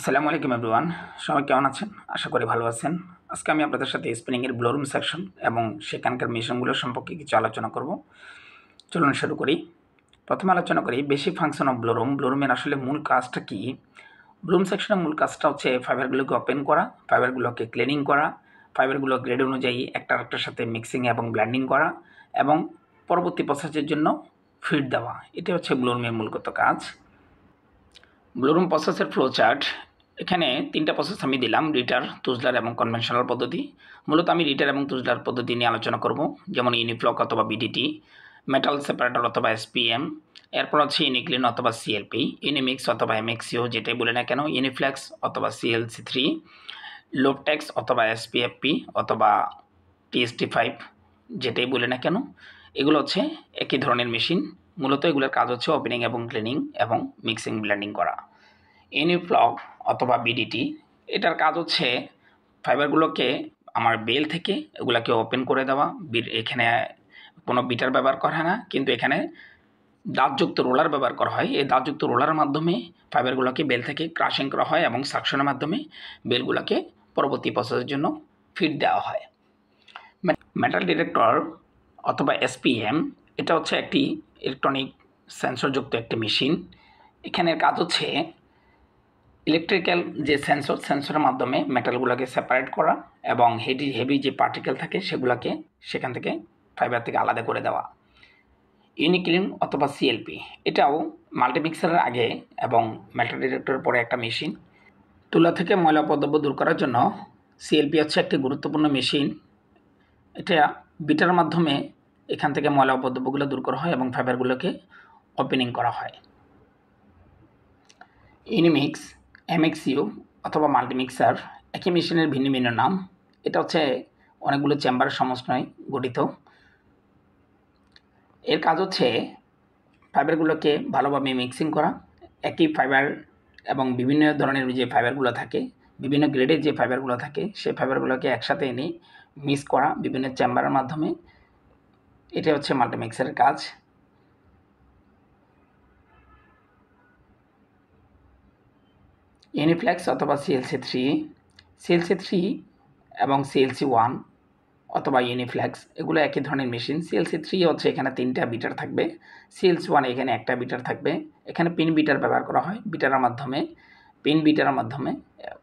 আসসালামু আলাইকুম এভরিওয়ান। সবাই কেমন আছেন? আশা করি ভালো আছেন। আজকে আমি আপনাদের সাথে স্পিনিংয়ের ব্লোরুম সেকশন এবং সেখানকার মেশিনগুলো সম্পর্কে কিছু আলোচনা করব। চলুন শুরু করি। প্রথমে আলোচনা করি বেসিক ফাংশন অফ ব্লোরুম। ব্লোরুমের আসলে মূল কাজটা কী? ব্লুম সেকশনের মূল কাজটা হচ্ছে ফাইবারগুলোকে ওপেন করা, ফাইবারগুলোকে ক্লিনিং করা, ফাইবারগুলো গ্রেড অনুযায়ী একটা আরেকটার সাথে মিক্সিং এবং ব্লেন্ডিং করা এবং পরবর্তী প্রসেসের জন্য ফিড দেওয়া। এটা হচ্ছে ব্লোরুমের মূলগত কাজ। ব্লোরুম প্রসেসের ফ্লো চার্ট। এখানে তিনটা প্রসেস আমি দিলাম, রিটার, তুজলার এবং কনভেনশনাল পদ্ধতি। মূলত আমি রিটার এবং তুজলার পদ্ধতি নিয়ে আলোচনা করব, যেমন ইউনিফ্লক অথবা বিডিটি, মেটাল সেপারেটর অথবা এসপিএম, এরপর হচ্ছে ইউনিক্লিন অথবা সিএলপি, ইউনিমিক্স অথবা এমএক্সিও যেটাই বলে না কেন, ইউনিফ্লেক্স অথবা সিএলসি3, লোপটেক্স অথবা এসপিএফপি অথবা টিএসটি5 যেটাই বলে না কেন, এগুলো হচ্ছে একই ধরনের মেশিন। মূলত এগুলোর কাজ হচ্ছে ওপেনিং এবং ক্লিনিং এবং মিক্সিং ব্লেন্ডিং করা। ইউনিফ্লক অথবা বিডিটি, এটার কাজ হচ্ছে ফাইবারগুলোকে আমার বেল থেকে এগুলাকে ওপেন করে দেওয়া। এখানে কোনো বিটার ব্যবহার করা হয় না, কিন্তু এখানে দাঁতযুক্ত রোলার ব্যবহার করা হয়। এই দাঁতযুক্ত রোলারের মাধ্যমে ফাইবারগুলোকে বেল থেকে ক্রাশিং করা হয় এবং সাকশনের মাধ্যমে বেলগুলোকে পরবর্তী প্রসেসের জন্য ফিড দেওয়া হয়। মেটাল ডিটেক্টর অথবা এসপিএম, এটা হচ্ছে একটি ইলেকট্রনিক সেন্সরযুক্ত একটি মেশিন। এখানের কাজ হচ্ছে ইলেকট্রিক্যাল যে সেন্সরের মাধ্যমে মেটালগুলোকে সেপারেট করা এবং হেভি যে পার্টিকেল থাকে সেগুলোকে সেখান থেকে ফাইবার থেকে আলাদা করে দেওয়া। ইউনিক্লিন অথবা সিএলপি, এটাও মাল্টিমিক্সারের আগে এবং মেটাল ডিটেক্টরের পরে একটা মেশিন। তুলা থেকে ময়লা পদ্রব্য দূর করার জন্য সিএলপি হচ্ছে একটি গুরুত্বপূর্ণ মেশিন। এটা বিটার মাধ্যমে এখান থেকে ময়লা পদ্রব্যগুলো দূর করা হয় এবং ফাইবারগুলোকে ওপেনিং করা হয়। ইউনিমিক্স, এমএক্সিও অথবা মাল্টিমিক্সার একই মেশিনের ভিন্ন ভিন্ন নাম। এটা হচ্ছে অনেকগুলো চেম্বারের সমন্বয়ে গঠিত। এর কাজ হচ্ছে ফাইবারগুলোকে ভালোভাবে মিক্সিং করা, একই ফাইবার এবং বিভিন্ন ধরনের যে ফাইবারগুলো থাকে, বিভিন্ন গ্রেডের যে ফাইবারগুলো থাকে সেই ফাইবারগুলোকে একসাথে এনে মিক্স করা বিভিন্ন চেম্বারের মাধ্যমে। এটা হচ্ছে মাল্টিমিক্সারের কাজ। ইউনিফ্লেক্স অথবা সিএলসি3 এবং সিএলসি1 অথবা ইউনিফ্লেক্স, এগুলো একই ধরনের মেশিন। সিএলসি3 হচ্ছে এখানে 3টা বিটার থাকবে, সিএলসি1 এখানে একটা বিটার থাকবে। এখানে পিন বিটার ব্যবহার করা হয়। পিন বিটারের মাধ্যমে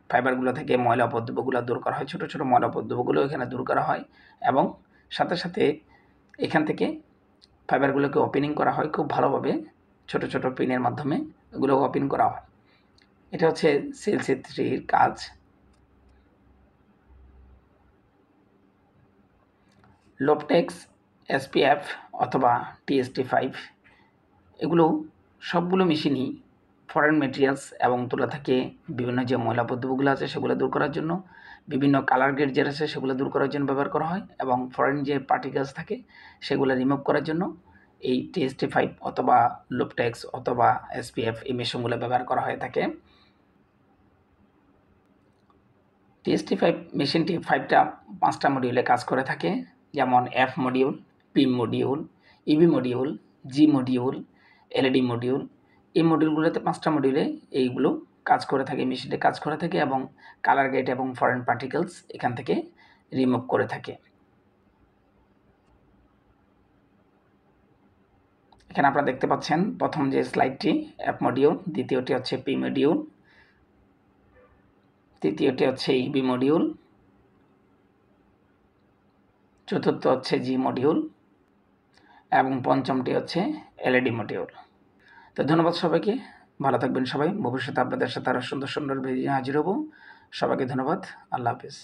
ফাইবারগুলো থেকে ময়লা পদ্রব্যগুলো দূর করা হয়। ছোটো ছোটো ময়লা পদ্রব্যগুলো এখানে দূর করা হয় এবং সাথে সাথে এখান থেকে ফাইবারগুলোকে ওপেনিং করা হয় খুব ভালোভাবে। ছোটো ছোটো পিনের মাধ্যমে এগুলো ওপেন করা হয়। এটা হচ্ছে সিএলসি3 কাজ। লোপটেক্স, এসপিএফ অথবা টিএসটি5, এগুলো সবগুলো মেশিনই ফরেন মেটেরিয়ালস এবং তুলা থেকে বিভিন্ন যে ময়লা পদ্রব্যগুলো আছে সেগুলো দূর করার জন্য, বিভিন্ন কালার গ্রেড যেটা আছে সেগুলো দূর করার জন্য ব্যবহার করা হয় এবং ফরেন যে পার্টিকেলস থাকে সেগুলো রিমুভ করার জন্য এই টিএসটি5 অথবা লোপটেক্স অথবা এসপিএফ এই মেশিনগুলো ব্যবহার করা হয়ে থাকে। টিএসটি5 মেশিনটি 5টা মডিউলে কাজ করে থাকে, যেমন F module, P module, EB module, G module, LED module. এই মডিউলগুলোতে 5টা মডিউলে এইগুলো কাজ করে থাকে, মেশিনটি কাজ করে থাকে এবং কালার গেট এবং ফরেন পার্টিকেলস এখান থেকে রিমুভ করে থাকে। এখানে আপনারা দেখতে পাচ্ছেন প্রথম যে স্লাইডটি এফ মডিউল, দ্বিতীয়টি হচ্ছে পি মডিউল, তৃতীয়টি হচ্ছে ইবি মডিউল, চতুর্থ হচ্ছে জি মডিউল এবং পঞ্চমটি হচ্ছে এলইডি মডিউল। তো ধন্যবাদ সবাইকে, ভালো থাকবেন সবাই। ভবিষ্যতে আপনাদের সাথে আরও সুন্দর সুন্দর ভিডিও হাজির হব। সবাইকে ধন্যবাদ। আল্লাহ হাফিজ।